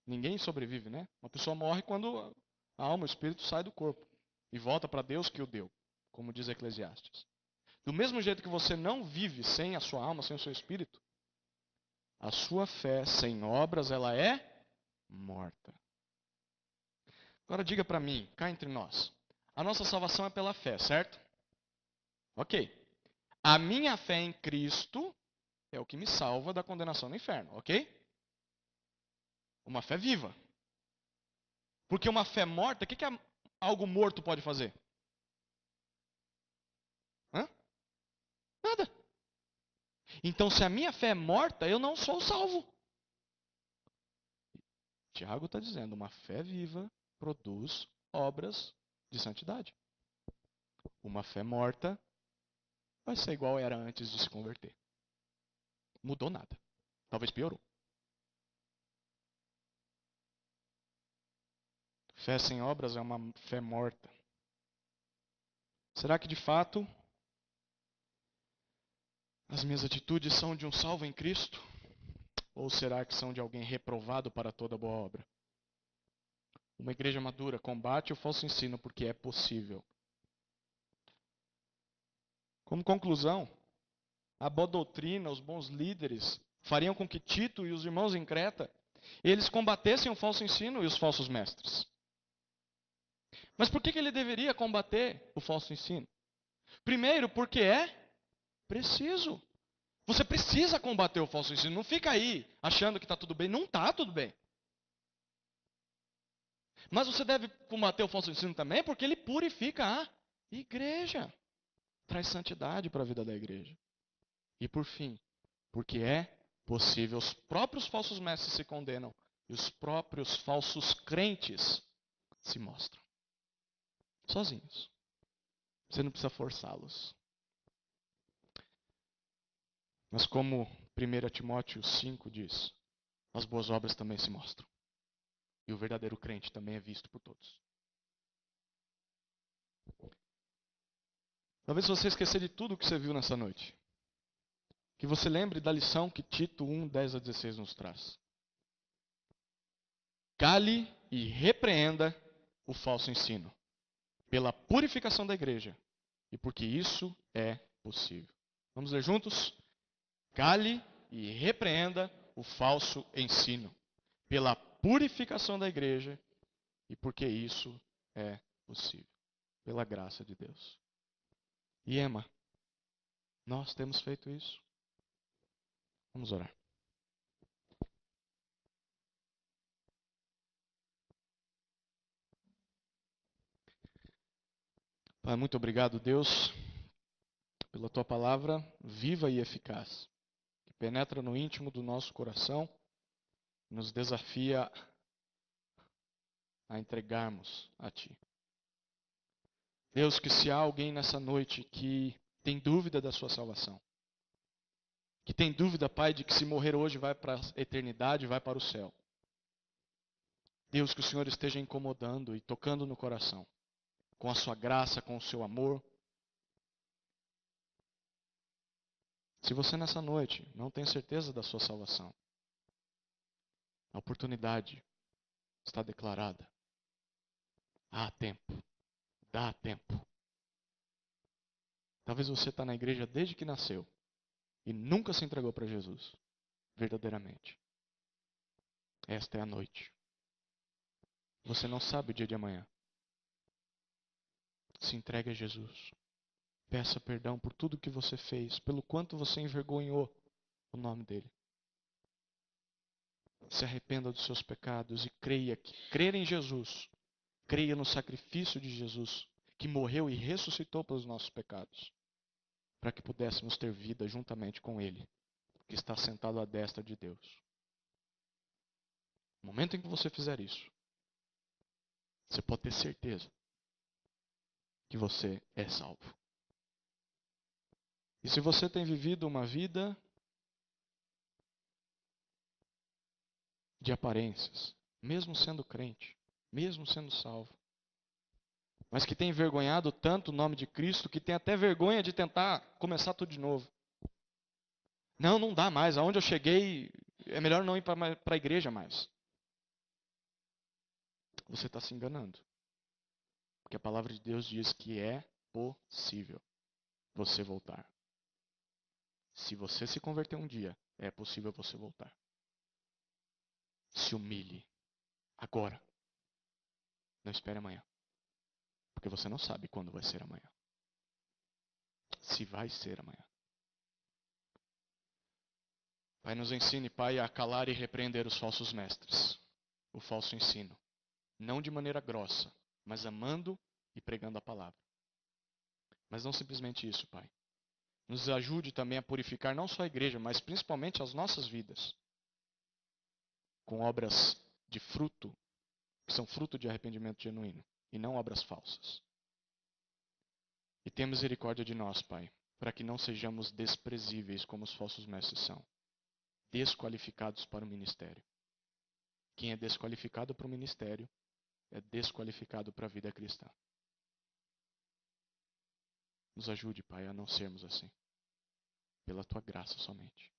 Ninguém sobrevive, né? Uma pessoa morre quando a alma, o espírito sai do corpo e volta para Deus que o deu, como diz Eclesiastes. Do mesmo jeito que você não vive sem a sua alma, sem o seu espírito, a sua fé sem obras, ela é morta. Agora diga para mim, cá entre nós. A nossa salvação é pela fé, certo? Ok. A minha fé em Cristo é o que me salva da condenação no inferno, ok? Uma fé viva. Porque uma fé morta, o que algo morto pode fazer? Hã? Nada. Então, se a minha fé é morta, eu não sou salvo. Tiago está dizendo, uma fé viva produz obras de santidade. Uma fé morta vai ser igual era antes de se converter. Mudou nada. Talvez piorou. Fé sem obras é uma fé morta. Será que de fato as minhas atitudes são de um salvo em Cristo? Ou será que são de alguém reprovado para toda boa obra? Uma igreja madura combate o falso ensino porque é possível. Como conclusão, a boa doutrina, os bons líderes fariam com que Tito e os irmãos em Creta, eles combatessem o falso ensino e os falsos mestres. Mas por que ele deveria combater o falso ensino? Primeiro, porque é preciso. Você precisa combater o falso ensino. Não fica aí achando que está tudo bem. Não está tudo bem. Mas você deve combater o falso ensino também porque ele purifica a igreja. Traz santidade para a vida da igreja. E por fim, porque é possível. Os próprios falsos mestres se condenam. E os próprios falsos crentes se mostram. Sozinhos. Você não precisa forçá-los. Mas como 1 Timóteo 5 diz, as boas obras também se mostram. E o verdadeiro crente também é visto por todos. Talvez você esquecer de tudo o que você viu nessa noite. Que você lembre da lição que Tito 1, 10 a 16 nos traz. Cale e repreenda o falso ensino, pela purificação da igreja e porque isso é possível. Vamos ler juntos? Cale e repreenda o falso ensino, pela purificação da igreja e porque isso é possível, pela graça de Deus. E Emma, nós temos feito isso. Vamos orar. Pai, muito obrigado, Deus, pela tua palavra viva e eficaz, que penetra no íntimo do nosso coração, nos desafia a entregarmos a ti. Deus, que se há alguém nessa noite que tem dúvida da sua salvação, que tem dúvida, Pai, de que se morrer hoje vai para a eternidade, vai para o céu. Deus, que o Senhor esteja incomodando e tocando no coração, com a sua graça, com o seu amor. Se você nessa noite não tem certeza da sua salvação, a oportunidade está declarada. Há tempo. Dá tempo. Talvez você está na igreja desde que nasceu e nunca se entregou para Jesus, verdadeiramente. Esta é a noite. Você não sabe o dia de amanhã. Se entregue a Jesus. Peça perdão por tudo que você fez, pelo quanto você envergonhou o nome dele. Se arrependa dos seus pecados e creia que crer em Jesus, creia no sacrifício de Jesus, que morreu e ressuscitou pelos nossos pecados, para que pudéssemos ter vida juntamente com ele, que está sentado à destra de Deus. No momento em que você fizer isso, você pode ter certeza que você é salvo. E se você tem vivido uma vida de aparências, mesmo sendo crente, mesmo sendo salvo, mas que tem envergonhado tanto o nome de Cristo que tem até vergonha de tentar começar tudo de novo. Não, não dá mais. Aonde eu cheguei, é melhor não ir para a igreja mais. Você está se enganando. Porque a palavra de Deus diz que é possível você voltar. Se você se converter um dia, é possível você voltar. Se humilhe agora. Não espere amanhã. Porque você não sabe quando vai ser amanhã. Se vai ser amanhã. Pai, nos ensine, Pai, a calar e repreender os falsos mestres. O falso ensino. Não de maneira grossa, mas amando e pregando a palavra. Mas não simplesmente isso, Pai. Nos ajude também a purificar não só a igreja, mas principalmente as nossas vidas. Com obras de fruto, que são fruto de arrependimento genuíno, e não obras falsas. E tenha misericórdia de nós, Pai, para que não sejamos desprezíveis como os falsos mestres são. Desqualificados para o ministério. Quem é desqualificado para o ministério é desqualificado para a vida cristã. Nos ajude, Pai, a não sermos assim. Pela tua graça somente.